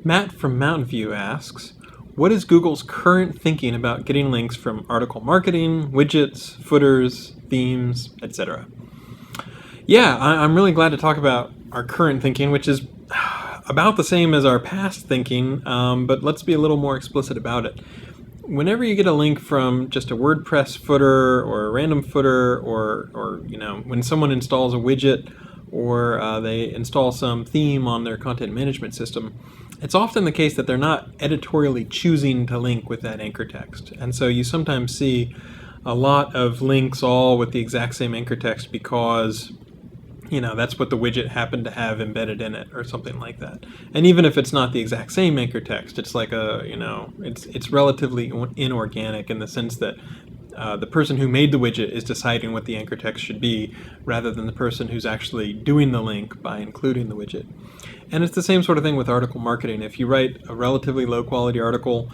Matt from Mountain View asks, what is Google's current thinking about getting links from article marketing, widgets, footers, themes, etc.? Yeah, I'm really glad to talk about our current thinking, which is about the same as our past thinking, but let's be a little more explicit about it. Whenever you get a link from just a WordPress footer or a random footer, or when someone installs a widget or they install some theme on their content management system, it's often the case that they're not editorially choosing to link with that anchor text. And so you sometimes see a lot of links all with the exact same anchor text because that's what the widget happened to have embedded in it or something like that. And even if it's not the exact same anchor text, it's like it's relatively inorganic in the sense that the person who made the widget is deciding what the anchor text should be rather than the person who's actually doing the link by including the widget. And it's the same sort of thing with article marketing. If you write a relatively low quality article,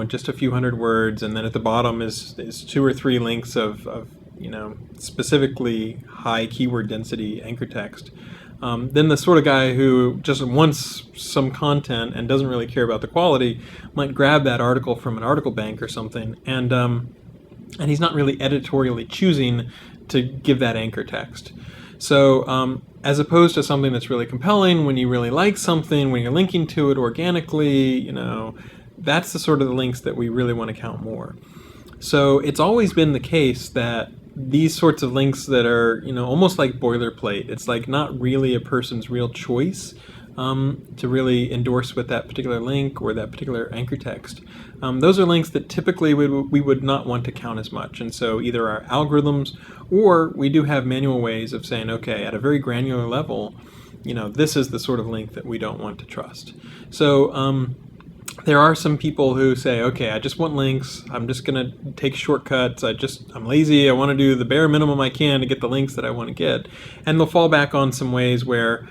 just a few hundred words, and then at the bottom is 2 or 3 links of specifically high keyword density anchor text, then the sort of guy who just wants some content and doesn't really care about the quality might grab that article from an article bank or something, and he's not really editorially choosing to give that anchor text. So as opposed to something that's really compelling, when you really like something, when you're linking to it organically, that's the sort of the links that we really want to count more. So it's always been the case that these sorts of links that are, almost like boilerplate, it's like not really a person's real choice to really endorse with that particular link or that particular anchor text. Those are links that typically we would not want to count as much. And so either our algorithms or we do have manual ways of saying, okay, at a very granular level, this is the sort of link that we don't want to trust. So there are some people who say, okay, I just want links. I'm just going to take shortcuts. I'm lazy. I want to do the bare minimum I can to get the links that I want to get. And they'll fall back on some ways where,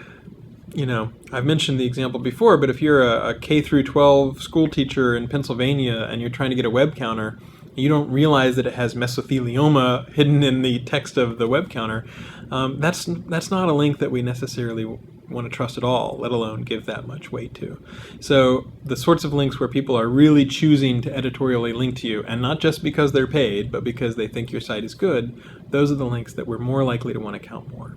I've mentioned the example before, but if you're a K through 12 school teacher in Pennsylvania and you're trying to get a web counter, you don't realize that it has mesothelioma hidden in the text of the web counter, that's not a link that we necessarily want to trust at all, let alone give that much weight to. So the sorts of links where people are really choosing to editorially link to you, and not just because they're paid, but because they think your site is good, those are the links that we're more likely to want to count more.